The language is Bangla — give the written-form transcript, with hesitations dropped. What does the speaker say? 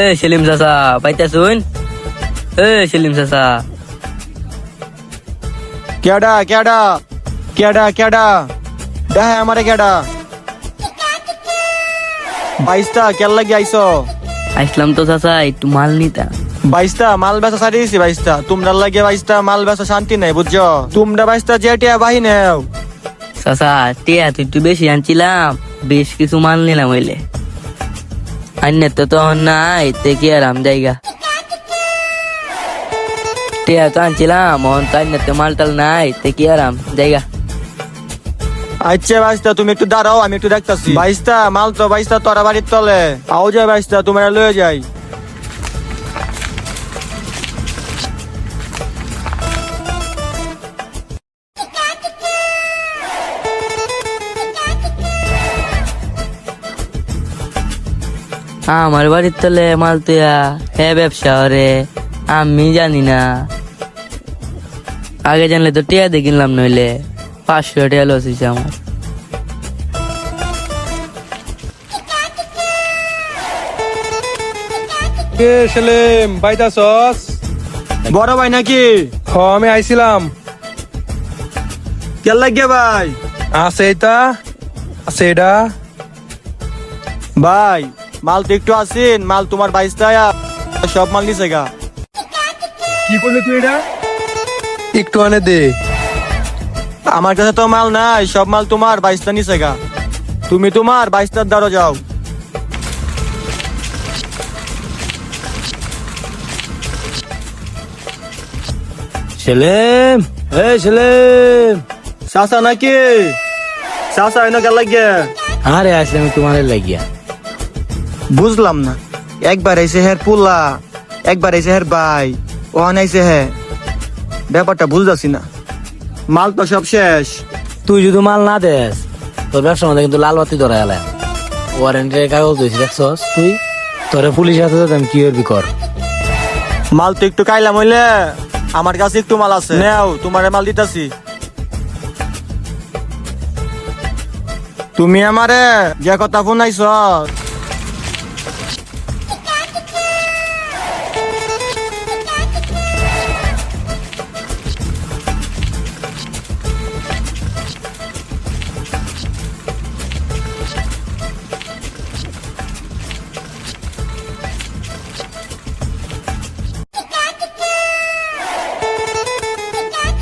এ সেলিম চাচা পাইতা শুন। এ সেলিম চাচা কেডা কেডা কেডা কেডা দেহে আমারে কেডা বাইশটা কেল লাগি আইসো আসলাম তো চাচা একটু মাল নিতা। বাইশটা মাল বেচা সারি দিছি বাইশটা তোমরা লাগে বাইশটা মাল বেচা শান্তি নাই বুঝছো তোমরা বাইশটা জেটিয়া বাহিনেও চাচা টিয়া তুই একটু বেশি আনছিলাম, বেশ কিছু মাল নিলাম হইলে। আন্নে তো তখন নাই তে কি আরাম জায়গা। টিয়া তো আনছিলাম মন তো আন্নে তো মাল টাল নাই তে কি আরাম জায়গা। আচ্ছা বাইশটা তুমি একটু দাঁড়াও আমি একটু দেখতাছি বাইশটা মাল তো বাইশটা তোরা বাড়ির তলে আও যায় বাইশটা তোমরা লয়ে যাই আমার বাড়ির তলে মাল তুয়া হে ব্যবসা রে আমি জানি না। আগে জানলে তো টিয়া দিয়ে কিনলাম, নইলে 500 টিয়া লস হয়েছে আমার। কে সেলিম বাইতাছস? বড় ভাই নাকি আমি আইছিলাম। কেল লাগে ভাই আছে এটা আছে এটা। ভাই মাল তো একটু আসেন মাল তোমার বাইশটা সব মাল নিছে গা কি করলি তুই এটা? একটু আনে দে। আমার কাছে তো মাল নাই সব মাল তোমার বাইশটা নিছে গা তুমি তোমার বাইশটার দ্বারা যাও সেলিম, এই সেলিম। চাচা নাকি চাচা এনে কেল লাগে আরে আসলাম তোমার লাগিয়া। বুঝলাম না একবার আইসে হের পুলা একবার আইসে হের ভাই ওখানে আইসে হে ব্যাপারটা বুঝতেছি না মাল তো সব শেষ তুই যদি মাল না দেস তোর ব্যবসার মধ্যে কিন্তু লাল বাতি ধরা এলাম। ওয়ারেন্টের কাগজ দিয়েছি দেখছস তুই? তোরে পুলিশ হাতে যেতাম কি করবি কর। মাল তো একটু কাইলাম হইলে আমার কাছে একটু মাল আছে নেও তোমারে মাল দিতাছি তুমি আমারে যে কথা ফোনাইছ